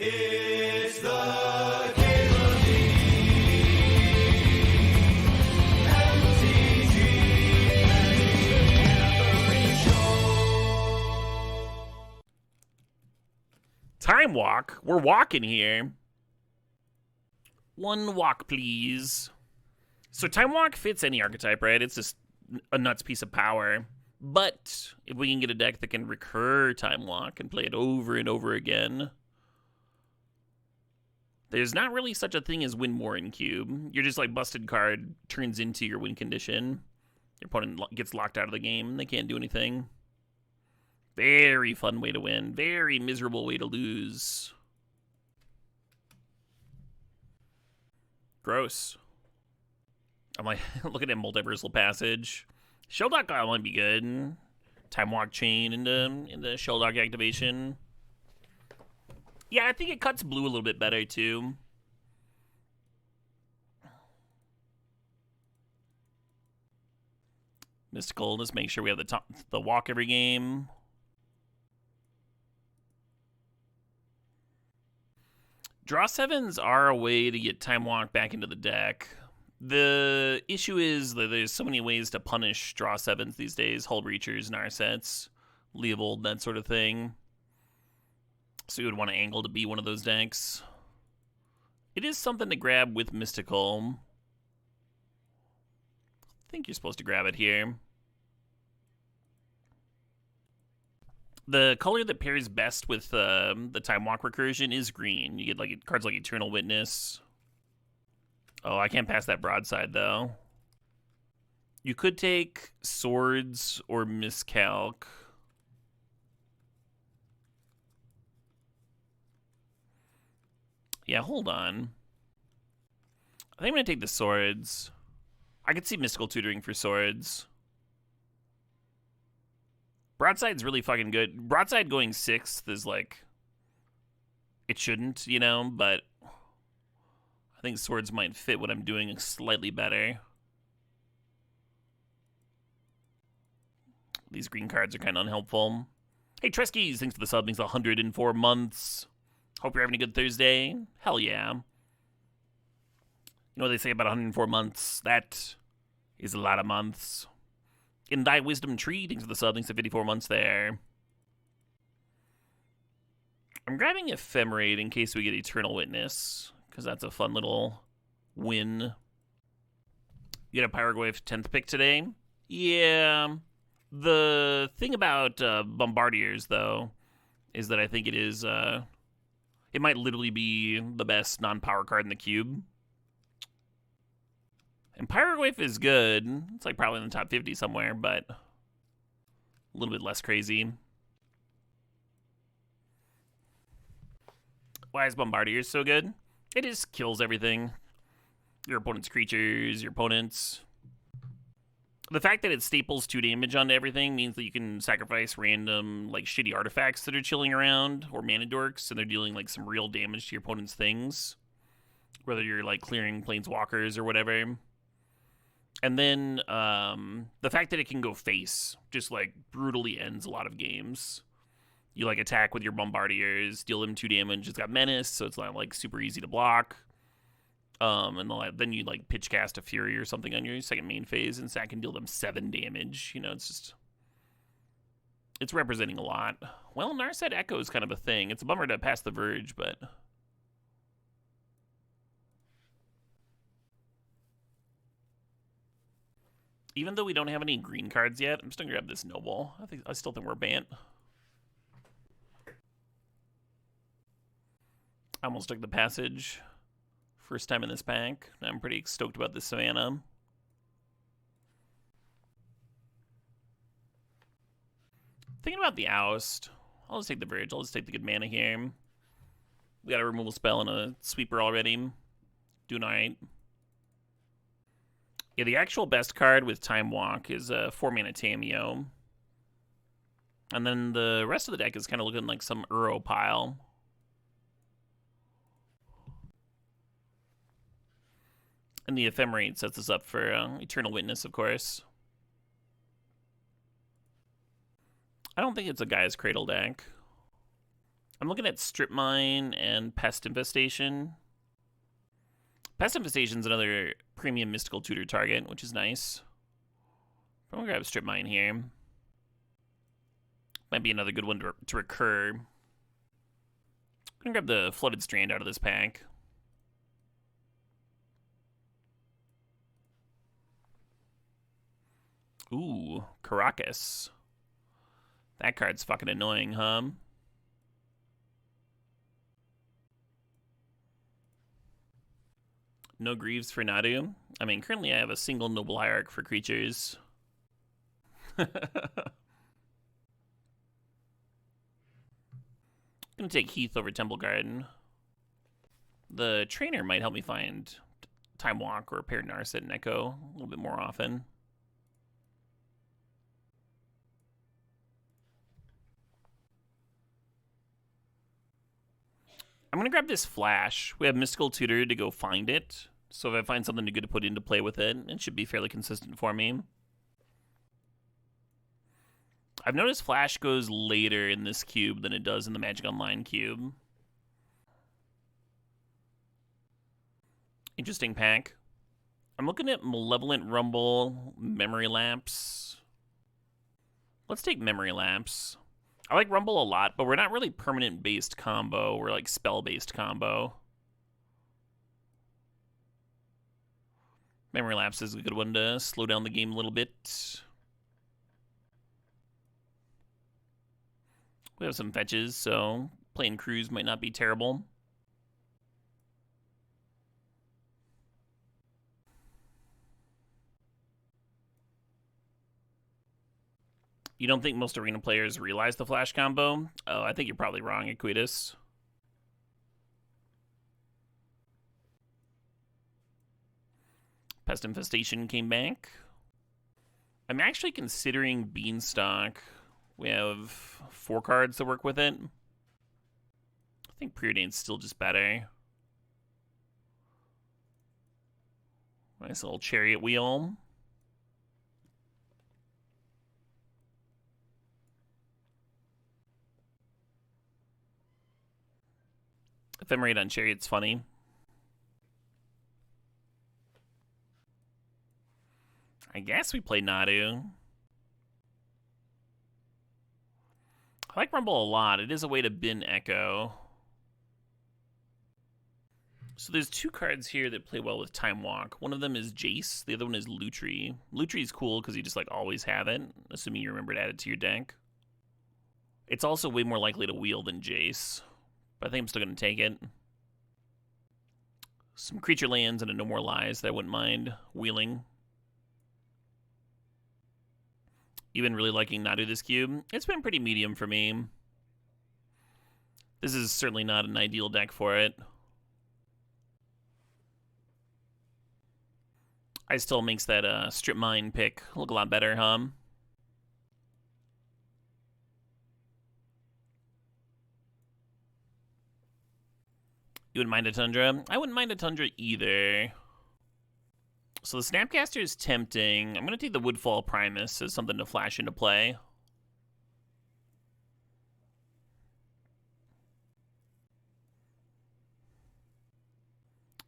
It's the Game of the MTG Memory Show. Time walk? We're walking here. One walk, please. So time walk fits any archetype, right? It's just a nuts piece of power. But if we can get a deck that can recur time walk and play it over and over again, there's not really such a thing as win more in cube. You're just like busted card turns into your win condition. Your opponent gets locked out of the game. They can't do anything. Very fun way to win. Very miserable way to lose. Gross. I'm like, looking at Multiversal Passage. Shelldock Isle might be good. Time Walk Chain into Shelldock activation. Yeah, I think it cuts blue a little bit better, too. Mystical, let's make sure we have the walk every game. Draw 7s are a way to get Time Walk back into the deck. The issue is that there's so many ways to punish Draw 7s these days. Hull Breachers, Narsets, Leovold, that sort of thing. So you would want to angle to be one of those decks. It is something to grab with Mystical. I think you're supposed to grab it here. The color that pairs best with the Time Walk recursion is green. You get like cards like Eternal Witness. Oh, I can't pass that broadside, though. You could take Swords or Miscalc. Yeah, hold on. I think I'm going to take the Swords. I could see Mystical Tutoring for Swords. Broadside's really fucking good. Broadside going 6th is like... It shouldn't, you know, but... I think Swords might fit what I'm doing slightly better. These green cards are kind of unhelpful. Hey, Treskies, thanks for the sub. Thanks for 104 months. Hope you're having a good Thursday. Hell yeah. You know what they say about 104 months? That is a lot of months. In Thy Wisdom Tree, thanks for the sub. Thanks for 54 months there. I'm grabbing Ephemerate in case we get Eternal Witness, because that's a fun little win. You got a Pyroglyph 10th pick today? Yeah. The thing about Bombardiers, though, is that I think it is... it might literally be the best non-power card in the cube. And Pyroglyph is good. It's like probably in the top 50 somewhere, but a little bit less crazy. Why is Bombardiers so good? It just kills everything. Your opponent's creatures, your opponent's... The fact that it staples 2 damage onto everything means that you can sacrifice random, like, shitty artifacts that are chilling around, or mana dorks, and they're dealing, like, some real damage to your opponent's things. Whether you're, like, clearing planeswalkers or whatever. And then, the fact that it can go face just, like, brutally ends a lot of games. You, like, attack with your Bombardiers, deal them 2 damage. It's got Menace, so it's not, like, super easy to block. And then you, like, pitch cast a Fury or something on your second main phase, and Sack can deal them 7 damage. You know, it's just... It's representing a lot. Well, Narset Echo is kind of a thing. It's a bummer to pass the Verge, but... Even though we don't have any green cards yet, I'm just gonna grab this Noble. I still think we're Bant. I almost took the Passage. First time in this pack. I'm pretty stoked about this Savannah. Thinking about the Oust. I'll just take the Verge. I'll just take the good mana here. We got a removal spell and a sweeper already. Doing alright. Yeah, the actual best card with Time Walk is 4-mana Tameo. And then the rest of the deck is kind of looking like some Uro pile. And the Ephemerate sets us up for Eternal Witness, of course. I don't think it's a Gaia's Cradle deck. I'm looking at Strip Mine and Pest Infestation. Pest Infestation's another premium Mystical Tutor target, which is nice. I'm gonna grab Strip Mine here. Might be another good one to recur. I'm gonna grab the Flooded Strand out of this pack. Ooh, Karakas. That card's fucking annoying, huh? No Greaves for Nadu. I mean, currently I have a single Noble Hierarch for creatures. I'm gonna take Heath over Temple Garden. The trainer might help me find Time Walk or Paired Narset and Echo a little bit more often. I'm gonna grab this Flash. We have Mystical Tutor to go find it. So if I find something good to put into play with it, it should be fairly consistent for me. I've noticed Flash goes later in this cube than it does in the Magic Online cube. Interesting pack. I'm looking at Malevolent Rumble, Memory Lapse. Let's take Memory Lapse. I like Rumble a lot, but we're not really permanent-based combo. We're like spell-based combo. Memory Lapse is a good one to slow down the game a little bit. We have some fetches, so playing Cruise might not be terrible. You don't think most Arena players realize the Flash combo? Oh, I think you're probably wrong, Equitas. Pest Infestation came back. I'm actually considering Beanstalk. We have 4 cards to work with it. I think Preordain's still just better. Nice little Chariot wheel. Ephemerate on Chariot's funny. I guess we play Nadu. I like Rumble a lot. It is a way to bin Echo. So there's 2 cards here that play well with Time Walk. One of them is Jace. The other one is Lutri. Lutri's cool because you just like always have it, assuming you remember to add it to your deck. It's also way more likely to wheel than Jace, but I think I'm still going to take it. Some creature lands and a No More Lies that I wouldn't mind wheeling. You've been really liking Nadu this cube. It's been pretty medium for me. This is certainly not an ideal deck for it. Icetill makes that Strip Mine pick look a lot better, huh? You wouldn't mind a Tundra? I wouldn't mind a Tundra either. So the Snapcaster is tempting. I'm going to take the Woodfall Primus as something to flash into play.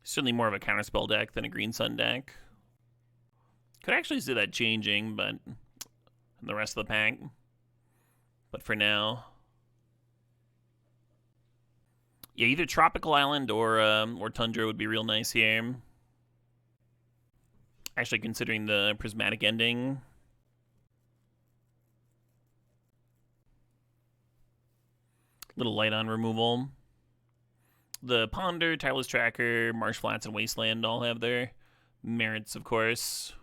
Certainly more of a Counterspell deck than a Green Sun deck. Could actually see that changing, but in the rest of the pack. But for now, yeah, either Tropical Island or Tundra would be real nice here. Actually, considering the Prismatic Ending. Little light on removal. The Ponder, Tireless Tracker, Marsh Flats, and Wasteland all have their merits, of course.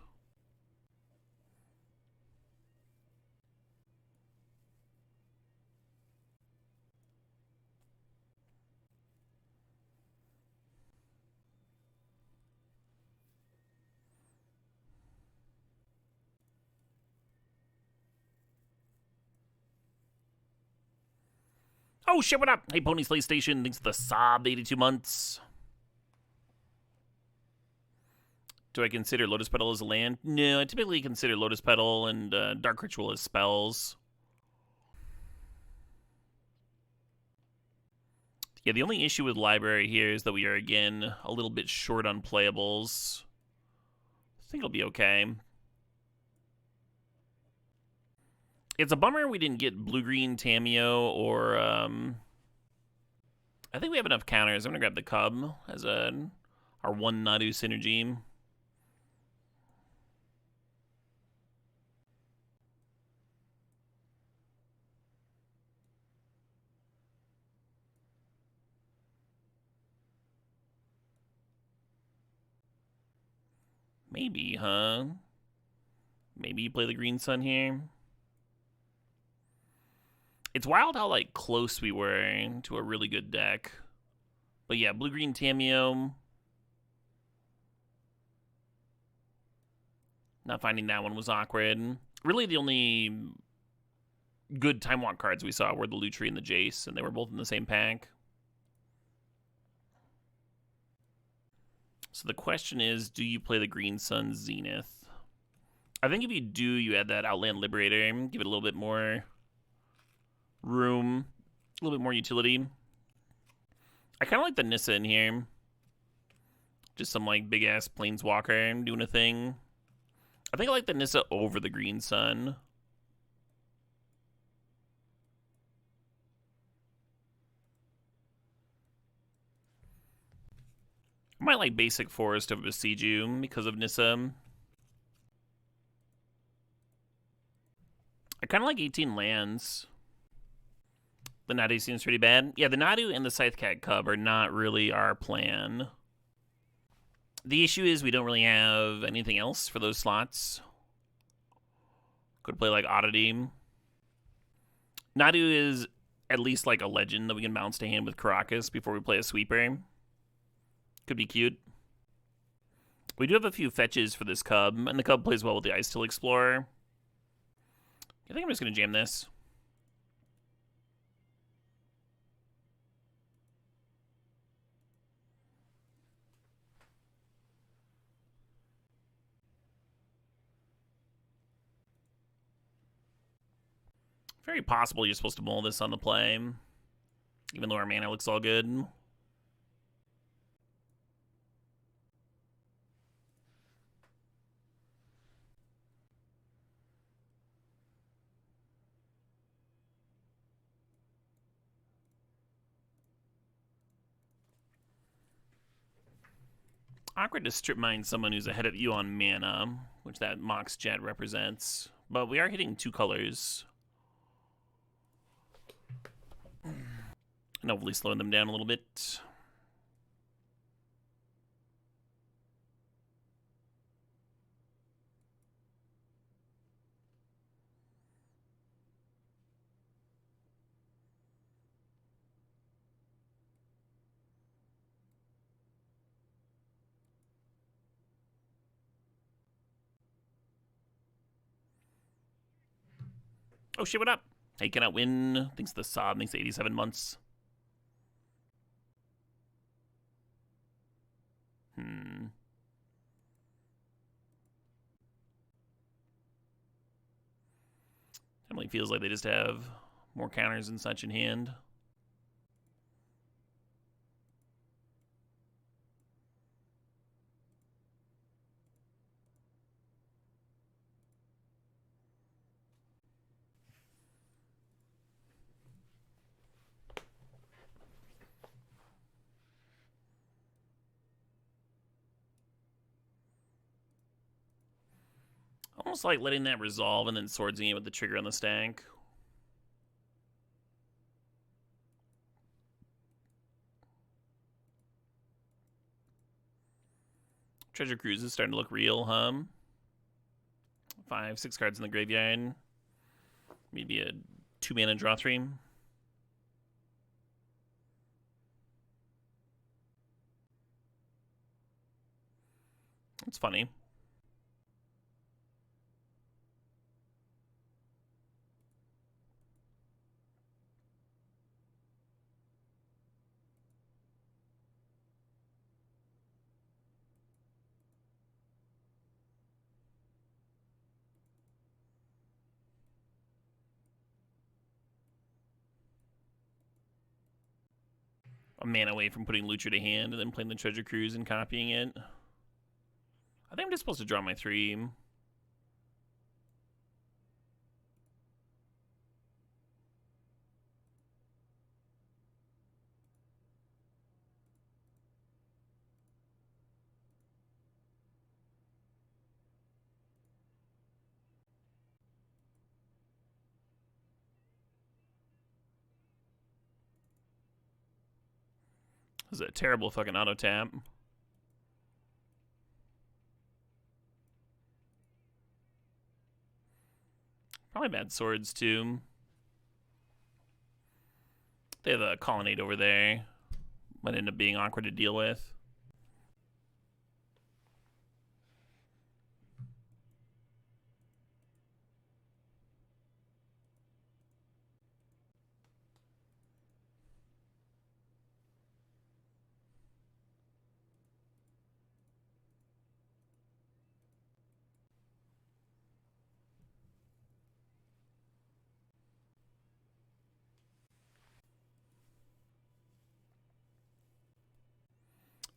Oh shit, what up? Hey, Pony's PlayStation, thanks for the sob, 82 months. Do I consider Lotus Petal as a land? No, I typically consider Lotus Petal and Dark Ritual as spells. Yeah, the only issue with Library here is that we are, again, a little bit short on playables. I think it'll be okay. It's a bummer we didn't get blue-green Tameo or, I think we have enough counters. I'm going to grab the Cub as our one Nadu synergy. Maybe, huh? Maybe you play the Green Sun here. It's wild how, like, close we were to a really good deck. But yeah, blue-green Tameo. Not finding that one was awkward. Really, the only good Time Walk cards we saw were the Lutri and the Jace, and they were both in the same pack. So the question is, do you play the Green Sun Zenith? I think if you do, you add that Outland Liberator, give it a little bit more room, a little bit more utility. I kind of like the Nissa in here. Just some, like, big-ass Planeswalker doing a thing. I think I like the Nissa over the Green Sun. I might like basic Forest over Besiege because of Nissa. I kind of like 18 lands. The Nadu seems pretty bad. Yeah, the Nadu and the Scythecat Cub are not really our plan. The issue is we don't really have anything else for those slots. Could play like Oddity. Nadu is at least like a legend that we can bounce to hand with Karakas before we play a sweeper. Could be cute. We do have a few fetches for this Cub, and the Cub plays well with the Icetill Explorer. I think I'm just going to jam this. Very possible you're supposed to mull this on the play, even though our mana looks all good. Awkward to strip mine someone who's ahead of you on mana, which that Mox Jet represents. But we are hitting two colors. And hopefully slowing them down a little bit. Oh shit, what up? Hey, cannot win. Thanks to the Sob. Thanks to 87 months. Definitely feels like they just have more counters and such in hand. Almost like letting that resolve and then swordsing it with the trigger on the stack. Treasure Cruise is starting to look real, huh? 5, 6 cards in the graveyard. Maybe a 2-mana draw 3. It's funny. a mana away from putting Lutri to hand and then playing the Treasure Cruise and copying it. I think I'm just supposed to draw my 3. This is a terrible fucking auto tap. Probably bad swords too. They have a colonnade over there. Might end up being awkward to deal with.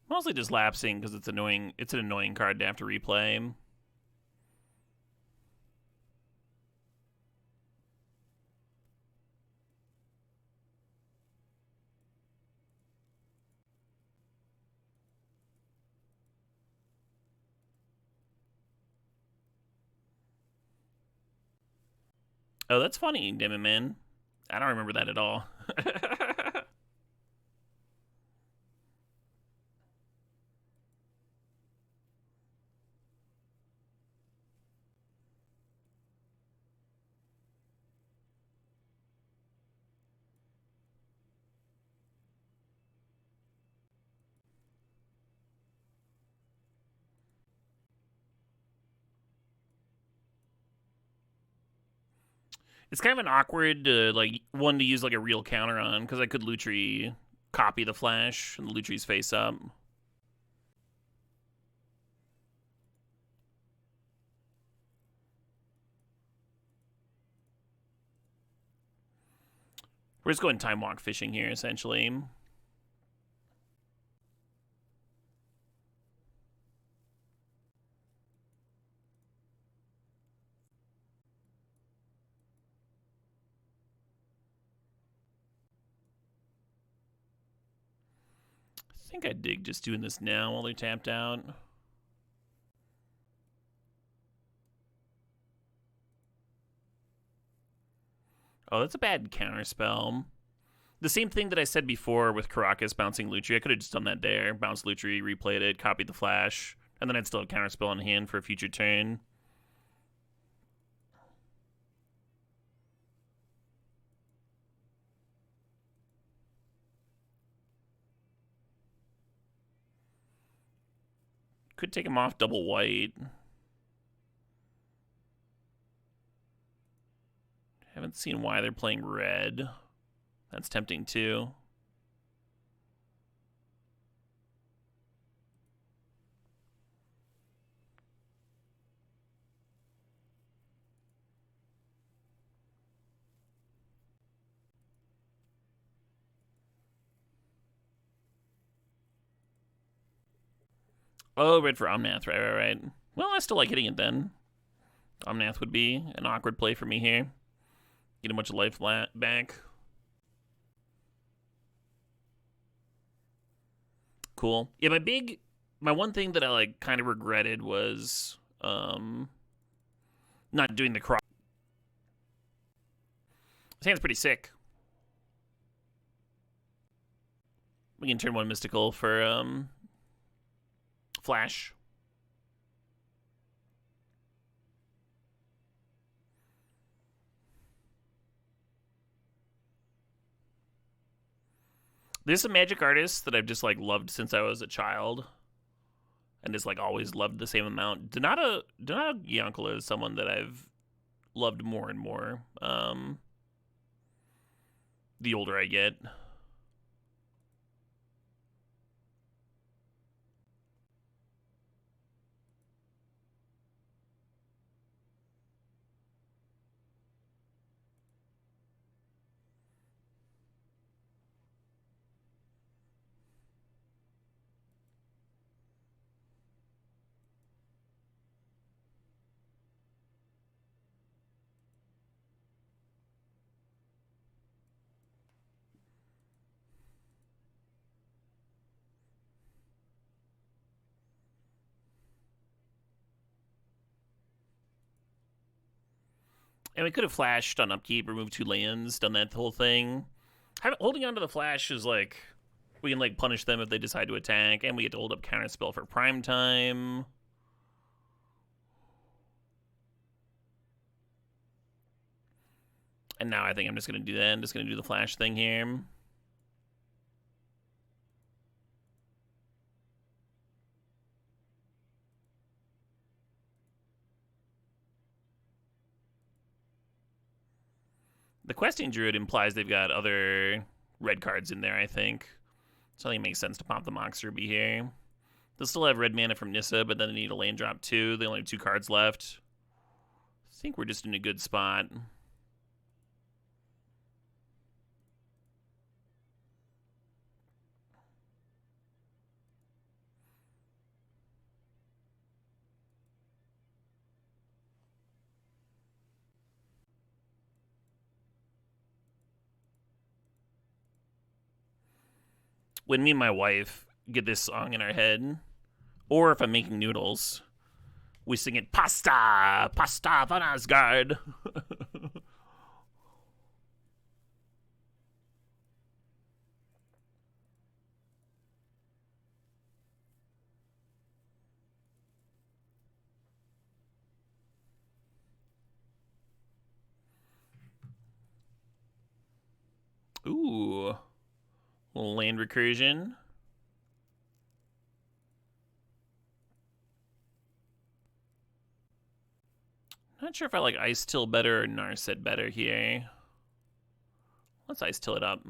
Mostly just lapsing because it's annoying. It's an annoying card to have to replay. Oh, that's funny, Demon Man. I don't remember that at all. It's kind of an awkward like one to use like a real counter on because I could Lutri copy the flash and the Lutri's face up. We're just going time walk fishing here essentially. I think I dig just doing this now while they're tapped out. Oh, that's a bad counterspell. The same thing that I said before with Karakas bouncing Lutri. I could have just done that there. Bounced Lutri, replayed it, copied the flash, and then I'd still have counterspell on hand for a future turn. Could take him off double white. Haven't seen why they're playing red. That's tempting too. Oh, red for Omnath, right. Well, I still like hitting it then. Omnath would be an awkward play for me here. Get a bunch of life back. Cool. Yeah, my one thing that I like kind of regretted was not doing the cross. This hand's pretty sick. We can turn 1 mystical for flash. There's some magic artists that I've just like loved since I was a child, and just like always loved the same amount. Donata Giancola is someone that I've loved more and more. The older I get. And we could have flashed on upkeep, removed 2 lands, done that whole thing. Holding on to the flash is like, we can like punish them if they decide to attack, and we get to hold up Counterspell for prime time. And now I think I'm just going to do that. I'm just going to do the flash thing here. The Questing Druid implies they've got other red cards in there, I think. So I think it makes sense to pop the Mox Ruby here. They'll still have red mana from Nissa, but then they need a land drop too. They only have 2 cards left. I think we're just in a good spot. When me and my wife get this song in our head, or if I'm making noodles, we sing it, Pasta! Pasta von Asgard! Ooh. Little land recursion. Not sure if I like Icetill better or Narset better here. Let's Icetill it up.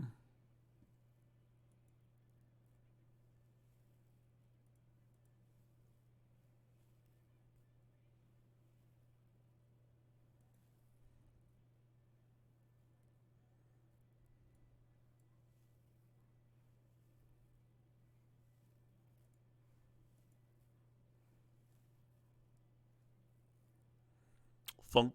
Funk.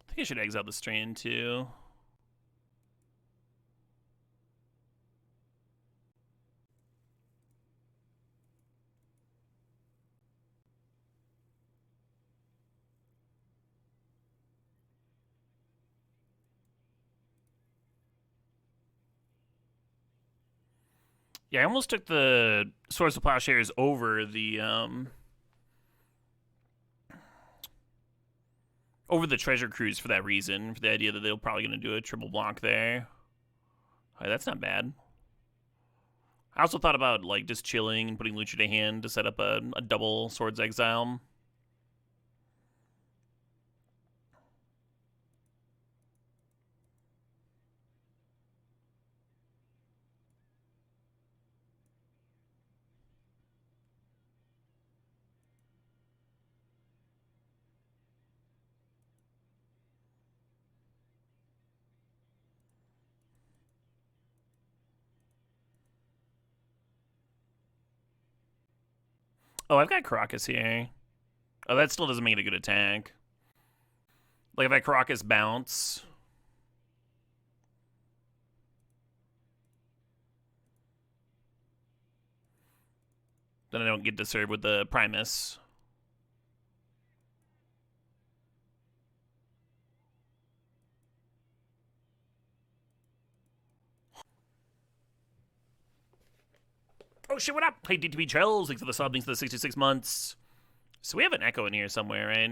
I think I should exile the Strand too. Yeah, I almost took the Swords of Plowshares over the Treasure Cruise for that reason, for the idea that they're probably going to do a triple block there. Right, that's not bad. I also thought about like just chilling and putting Lutri to hand to set up a double Swords Exile. Oh, I've got Karakas here. Oh, that still doesn't make it a good attack. Like if I Karakas bounce, then I don't get to serve with the Primus. Oh shit, what up? Hey, DTP Trails, thanks for the sub, thanks for the 66 months. So we have an Echo in here somewhere, right?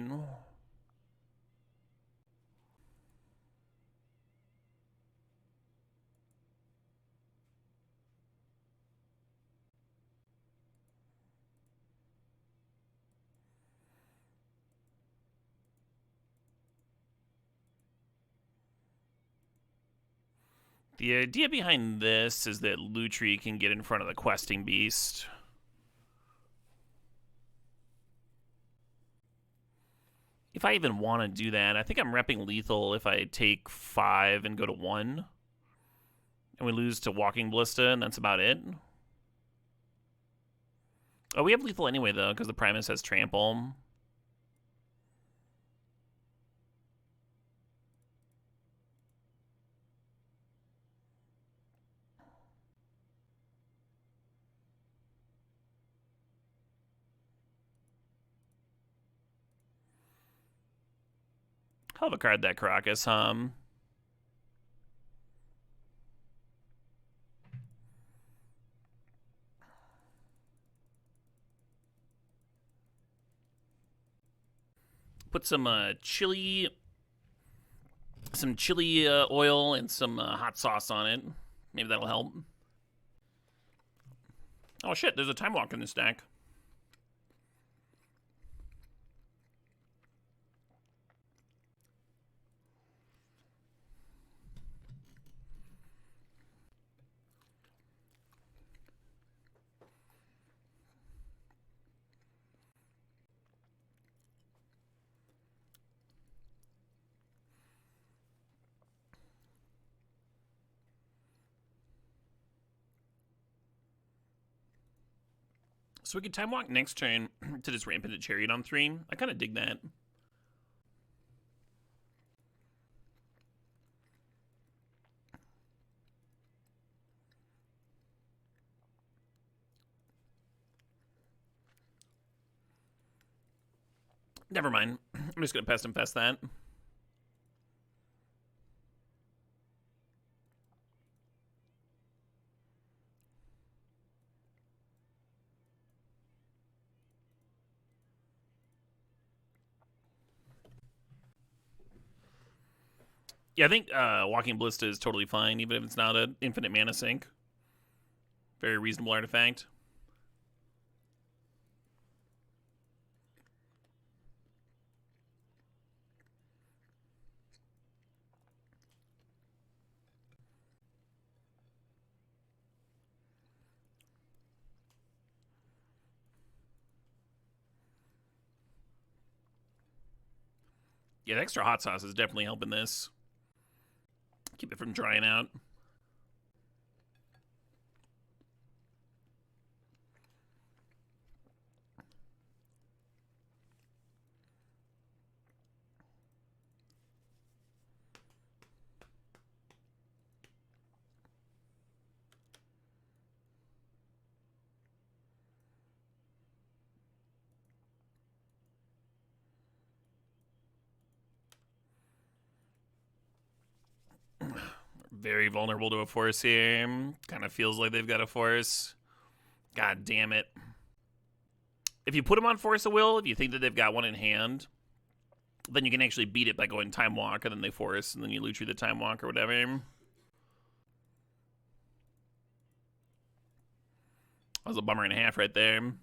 The idea behind this is that Lutri can get in front of the questing beast. If I even want to do that, I think I'm repping lethal if I take 5 and go to 1. And we lose to Walking Ballista, and that's about it. Oh, we have lethal anyway, though, because the Primus has Trample. Hell of a card, that Karakas, Put some chili oil and some hot sauce on it. Maybe that'll help. Oh shit, there's a Time Walk in this deck. So we can Time Walk next turn to just ramp into Chariot on 3. I kind of dig that. Never mind. I'm just going to Pest Infest that. Yeah, I think Walking Ballista is totally fine, even if it's not an infinite mana sink. Very reasonable artifact. Yeah, the extra hot sauce is definitely helping this. Keep it from drying out. Very vulnerable to a force here. Kind of feels like they've got a force. God damn it. If you put them on Force of Will, if you think that they've got one in hand, then you can actually beat it by going Time Walk, and then they force, and then you Lutri the Time Walk or whatever. That was a bummer and a half right there.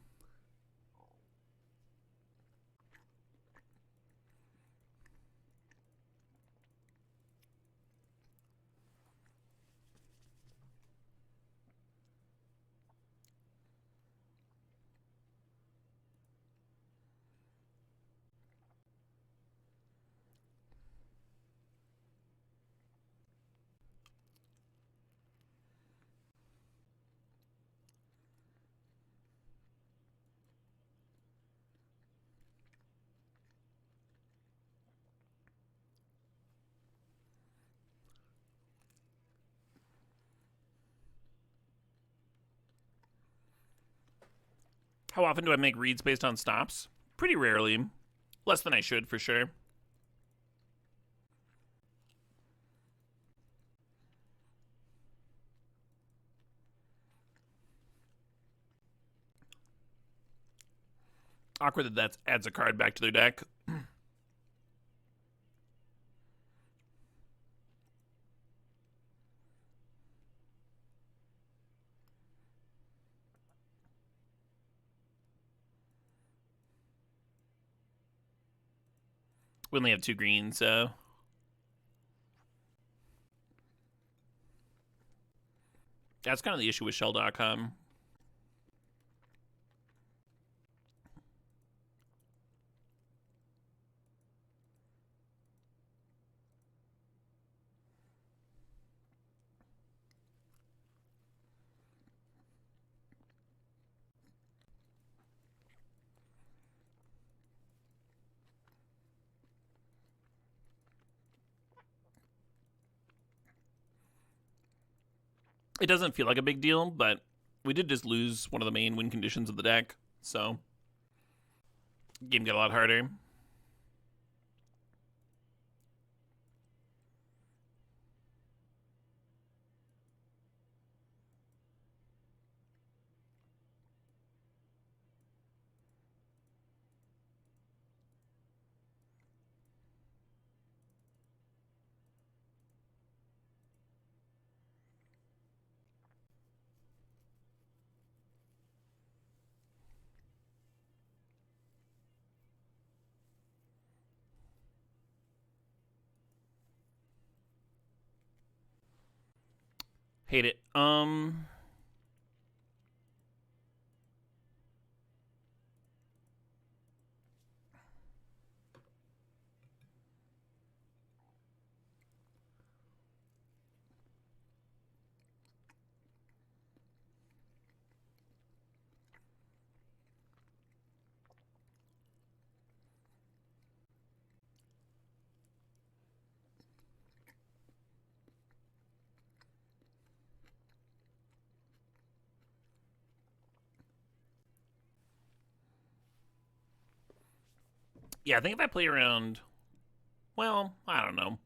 How often do I make reads based on stops? Pretty rarely. Less than I should, for sure. Awkward that that adds a card back to their deck. We only have 2 greens, so... That's kind of the issue with Shelldock, huh? It doesn't feel like a big deal, but we did just lose one of the main win conditions of the deck, so game got a lot harder. Hate it. Yeah, I think if I play around, well, I don't know.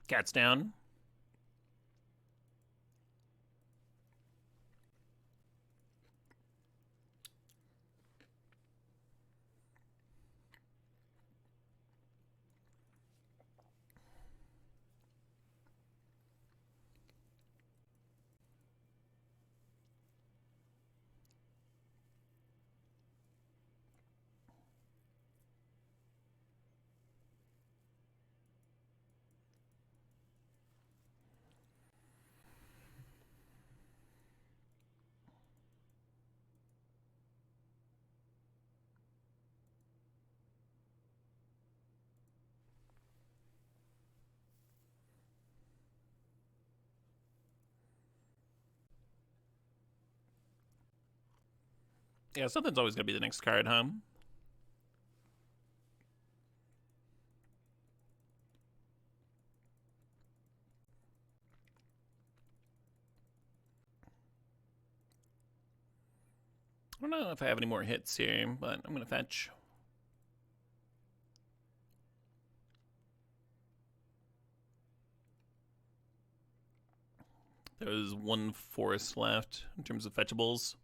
Cat's down. Yeah, something's always going to be the next card, huh? I don't know if I have any more hits here, but I'm going to fetch. There's 1 forest left in terms of fetchables.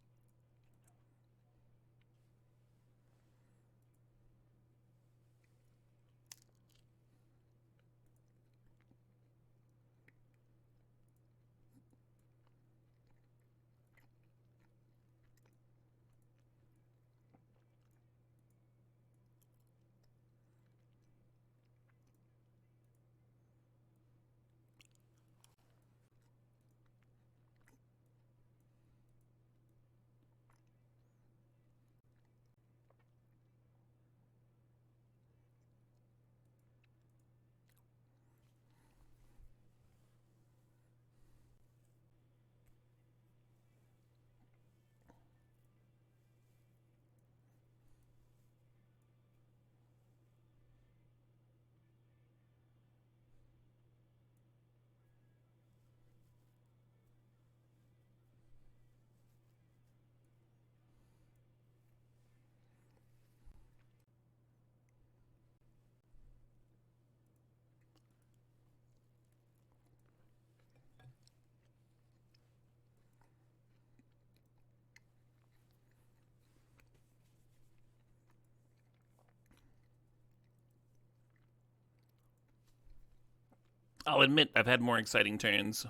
I'll admit I've had more exciting turns.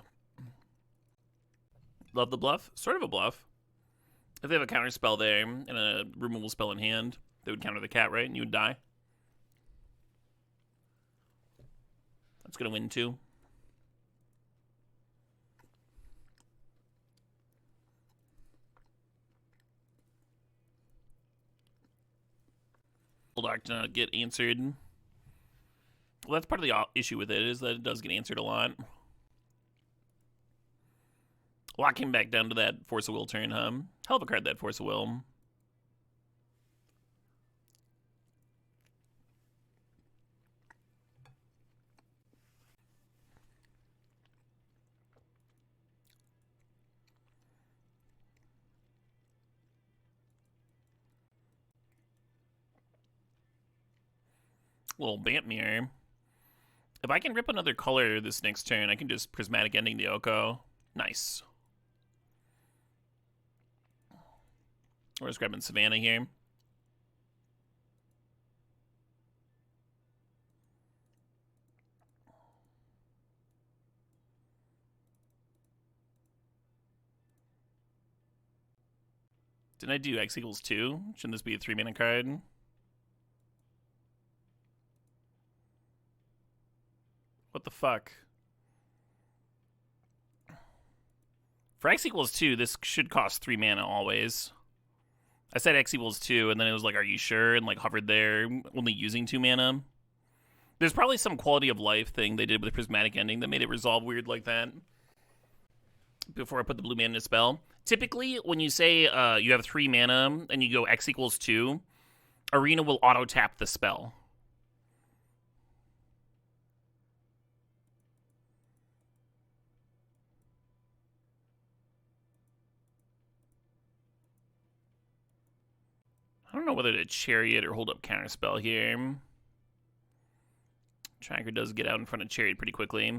Love the bluff? Sort of a bluff. If they have a counter spell there and a removal spell in hand, they would counter the cat, right? And you would die. That's going to win too. Shelldock did not get answered. Well, that's part of the issue with it, is that it does get answered a lot. Lock him back down to that Force of Will turn, huh? Hell of a card, that Force of Will. Little Bant mirror. If I can rip another color this next turn, I can just Prismatic Ending the Oko. Nice. We're just grabbing Savannah here. Didn't I do X equals 2? Shouldn't this be a 3-mana card? What the fuck? For X equals 2, this should cost 3 mana always. I said X equals 2, and then it was like, are you sure? And like hovered there, only using 2 mana. There's probably some quality of life thing they did with the Prismatic Ending that made it resolve weird like that. Before I put the blue mana in a spell. Typically, when you say you have 3 mana and you go X equals 2, Arena will auto-tap the spell. I don't know whether to Chariot or hold up Counterspell here. Tracker does get out in front of Chariot pretty quickly.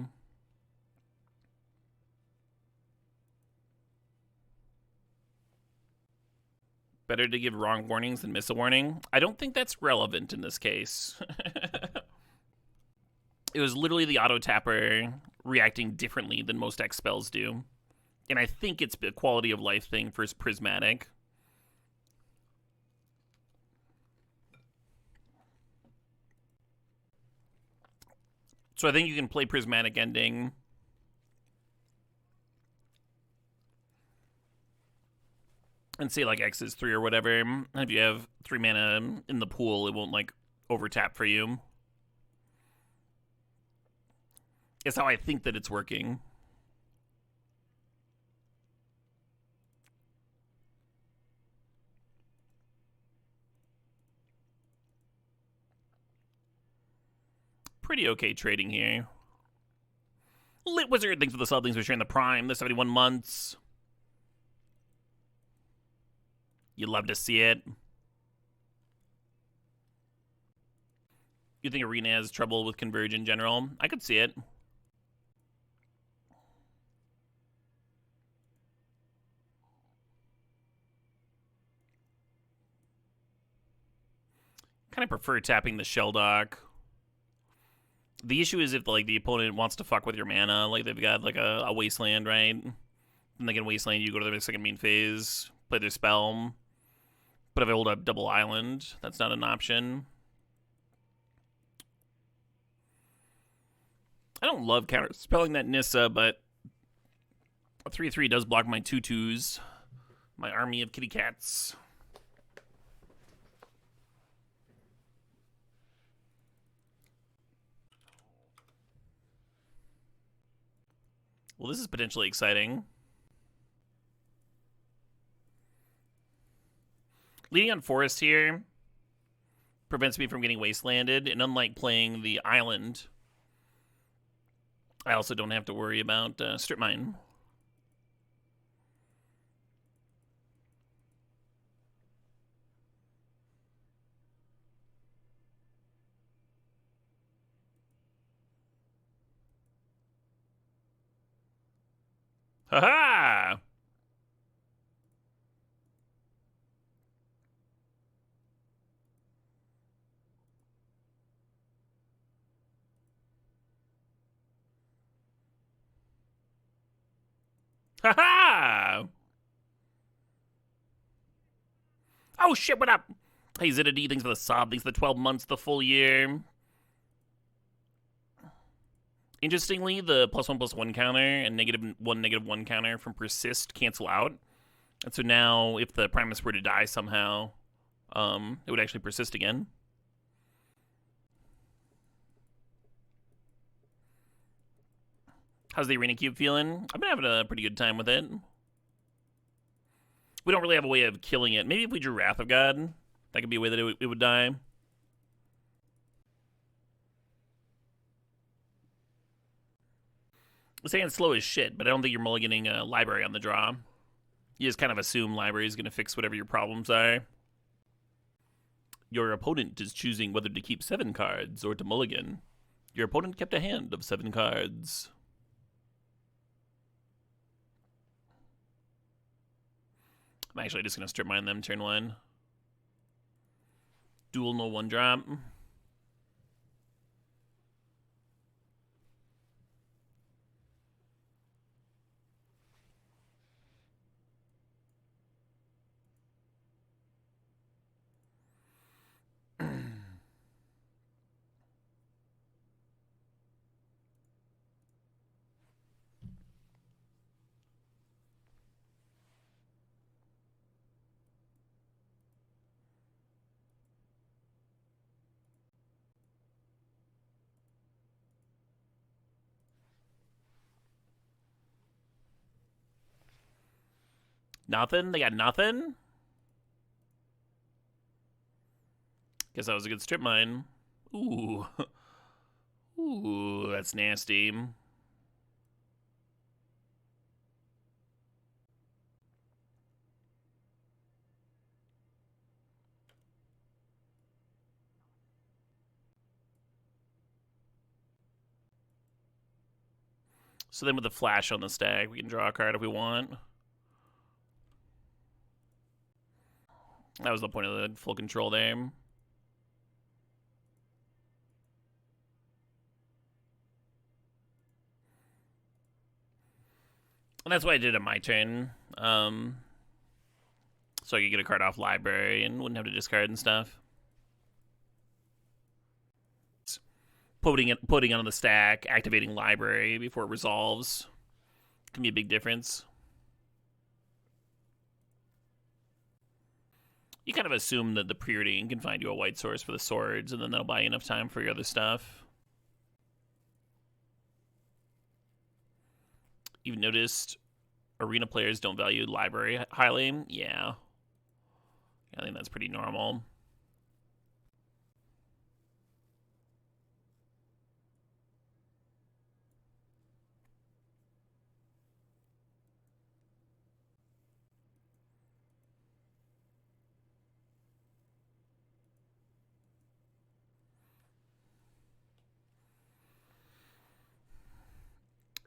Better to give wrong warnings than miss a warning. I don't think that's relevant in this case. It was literally the auto-tapper reacting differently than most X spells do. And I think it's a quality of life thing for Prismatic. So I think you can play Prismatic Ending. And say like X is 3 or whatever. And if you have 3 mana in the pool, it won't like overtap for you. It's how I think that it's working. Pretty okay trading here. Lit Wizard, thanks for the sub, thanks for sharing the Prime, the 71 months. You love to see it. You think Arena has trouble with Converge in general? I could see it. Kind of prefer tapping the Shelldock. The issue is if like the opponent wants to fuck with your mana, like they've got like a wasteland, right? And they can wasteland you, go to their second main phase, play their spell. But if I hold up double island, that's not an option. I don't love counterspelling that Nissa, but a 3/3 does block my 2/2s, my army of kitty cats. Well, this is potentially exciting. Leading on Forest here prevents me from getting wastelanded, and unlike playing the island, I also don't have to worry about Strip Mine. Ha-ha! Ha ha! Oh shit, what up? Hey, Ziddy, thanks for the sub. Thanks for the 12 months, the full year. Interestingly, the +1/+1 counter and -1/-1 counter from Persist cancel out. And so now, if the Primus were to die somehow, it would actually persist again. How's the Arena Cube feeling? I've been having a pretty good time with it. We don't really have a way of killing it. Maybe if we drew Wrath of God, that could be a way that it would die. I'm saying it's slow as shit, but I don't think you're mulliganing a library on the draw. You just kind of assume library is going to fix whatever your problems are. Your opponent is choosing whether to keep 7 cards or to mulligan. Your opponent kept a hand of 7 cards. I'm actually just going to strip mine them turn 1. Dual no 1-drop. Nothing? They got nothing? Guess that was a good strip mine. Ooh. Ooh, that's nasty. So then with the flash on the stack, we can draw a card if we want. That was the point of the full control there. And that's why I did it on my turn. So I could get a card off library and wouldn't have to discard and stuff. Putting it on the stack, activating library before it resolves can be a big difference. You kind of assume that the Preordain can find you a white source for the swords, and then that'll buy you enough time for your other stuff. You've noticed Arena players don't value library highly? Yeah. I think that's pretty normal.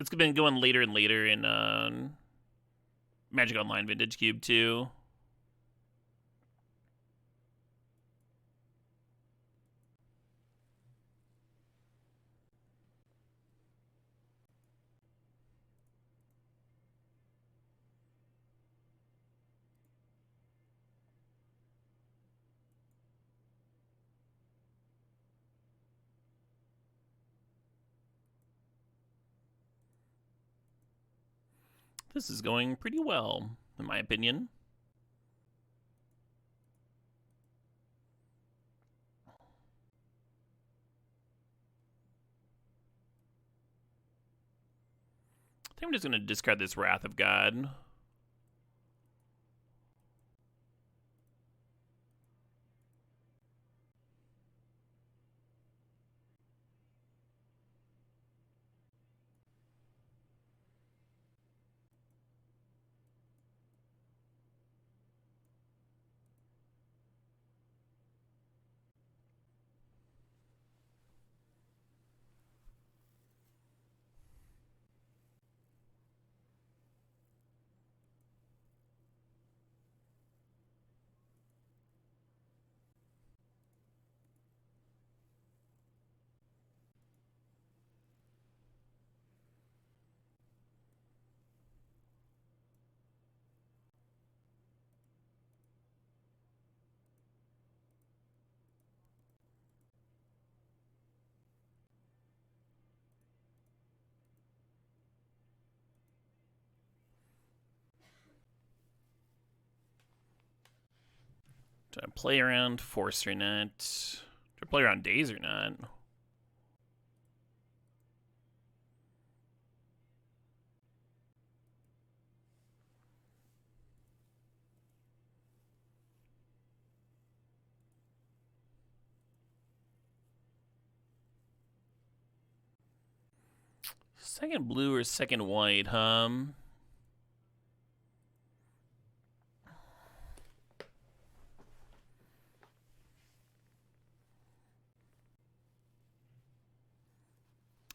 It's been going later and later in Magic Online Vintage Cube too. This is going pretty well, in my opinion. I think I'm just going to discard this Wrath of God. Do I play around Force or not? Do I play around Daze or not? Second blue or second white,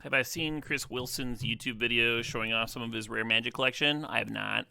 Have I seen Chris Wilson's YouTube video showing off some of his rare magic collection? I have not.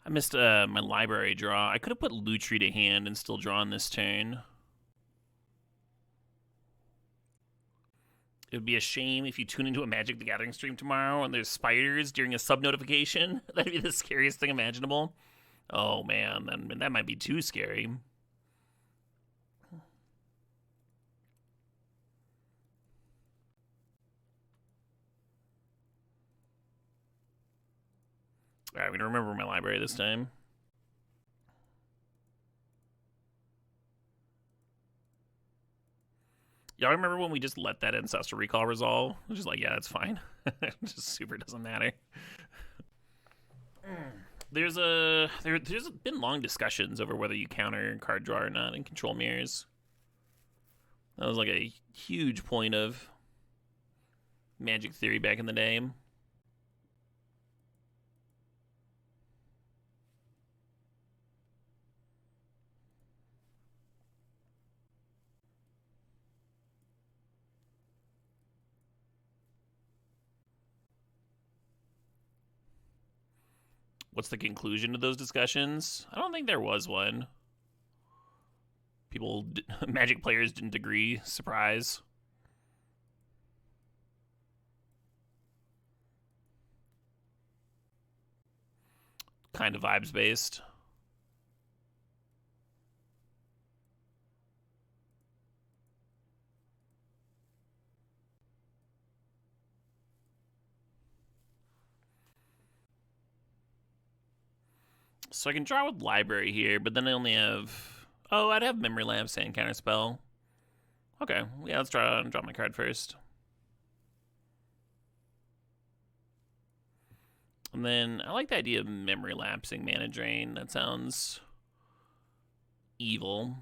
I missed my library draw. I could have put Lutri to hand and still drawn this turn. It would be a shame if you tune into a Magic the Gathering stream tomorrow and there's spiders during a sub-notification. That'd be the scariest thing imaginable. Oh man, that might be too scary. Alright, I'm gonna remember my library this time. Y'all remember when we just let that Ancestral Recall resolve? I was just like, yeah, that's fine. It just super doesn't matter. There's been long discussions over whether you counter card draw or not in Control Mirrors. That was like a huge point of Magic theory back in the day. What's the conclusion to those discussions? I don't think there was one. Magic players didn't agree. Surprise. Kind of vibes based. So I can draw with Library here, but then I only have... Oh, I'd have Memory Lapse and Counterspell. Okay, yeah, let's draw my card first. And then I like the idea of Memory Lapsing Mana Drain. That sounds evil.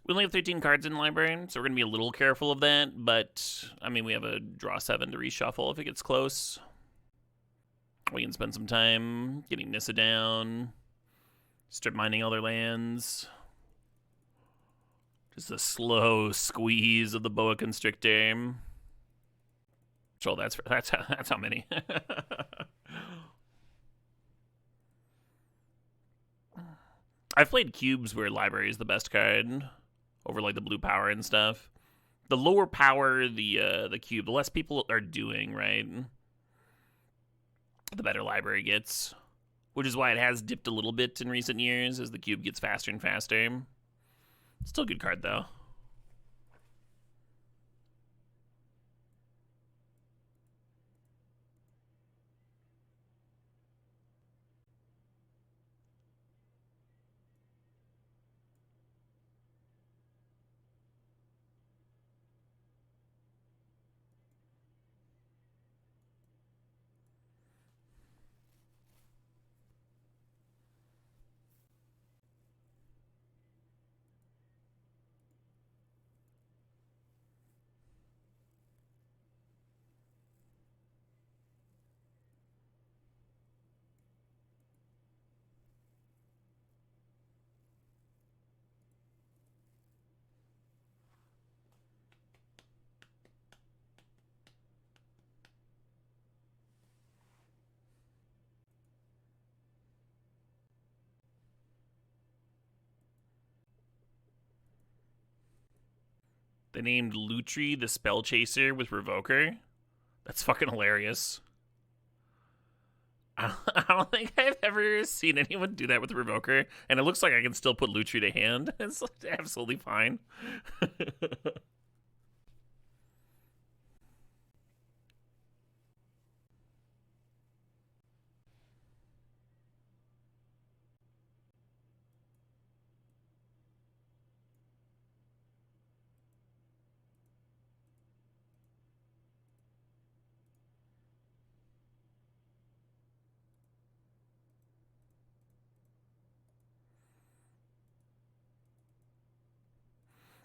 We only have 13 cards in the library, so we're going to be a little careful of that. But, I mean, we have a draw 7 to reshuffle if it gets close. We can spend some time getting Nissa down. Strip mining other lands. Just a slow squeeze of the Boa Constrictor. So that's how many. I've played cubes where Library is the best card over like the blue power and stuff. The lower power the cube, the less people are doing, right? The better Library gets. Which is why it has dipped a little bit in recent years as the cube gets faster and faster. Still a good card though. They named Lutri the Spellchaser with Revoker. That's fucking hilarious. I don't think I've ever seen anyone do that with Revoker, and it looks like I can still put Lutri to hand. It's absolutely fine.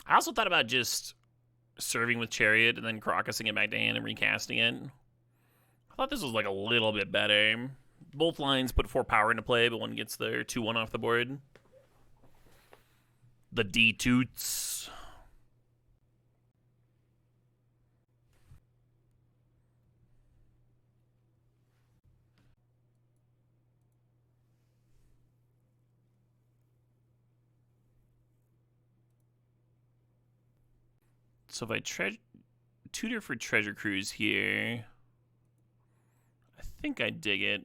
I also thought about just serving with Chariot and then Karakasing it back to hand and recasting it. I thought this was like a little bit better. Both lines put 4 power into play, but one gets their 2-1 off the board. The D-toots. So if I tutor for Treasure Cruise here, I think I dig it.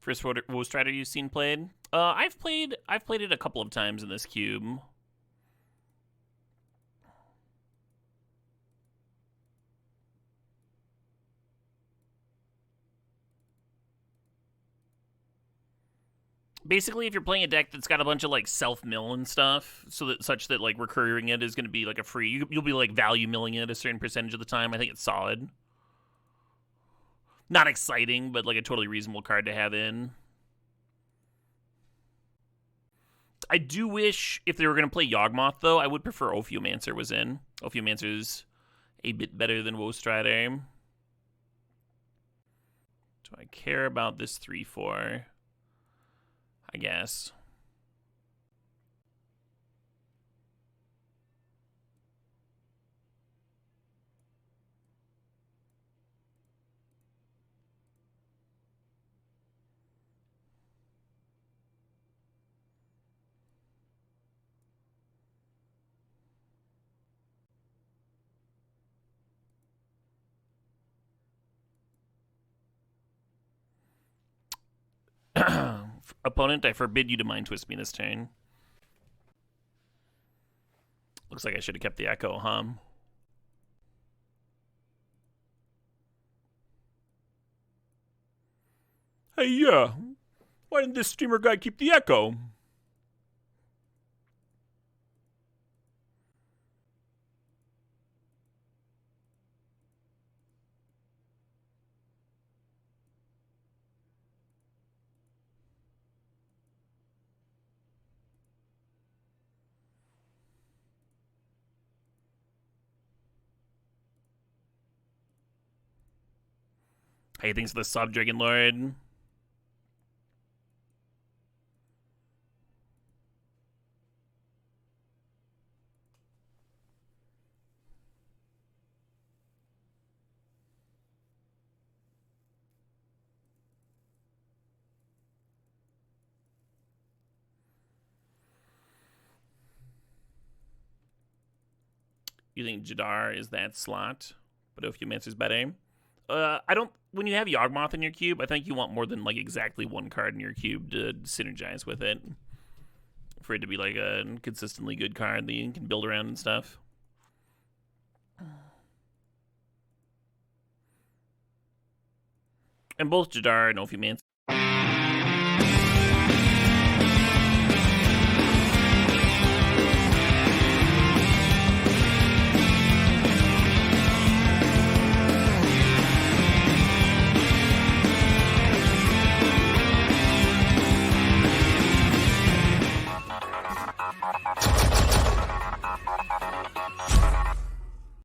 First Woe Strider you've seen played? I've played it a couple of times in this cube. Basically, if you're playing a deck that's got a bunch of like self-mill and stuff, such that like recurring it is going to be like a free, you'll be like value milling it a certain percentage of the time. I think it's solid. Not exciting, but like a totally reasonable card to have in. I do wish if they were going to play Yawgmoth, though, I would prefer Ophiomancer was in. Ophiomancer's a bit better than Woe Strider. Do I care about this 3-4? I guess. Opponent, I forbid you to Mind Twist me this turn. Looks like I should have kept the Echo, huh? Hey, yeah. Why didn't this streamer guy keep the Echo? Hey, thanks for the sub, Dragon Lord. You think Jadar is that slot, but Ophiomancer's better? I don't. When you have Yawgmoth in your cube, I think you want more than like exactly one card in your cube to synergize with it, for it to be like a consistently good card that you can build around and stuff. And both Jadar and Ophiomancer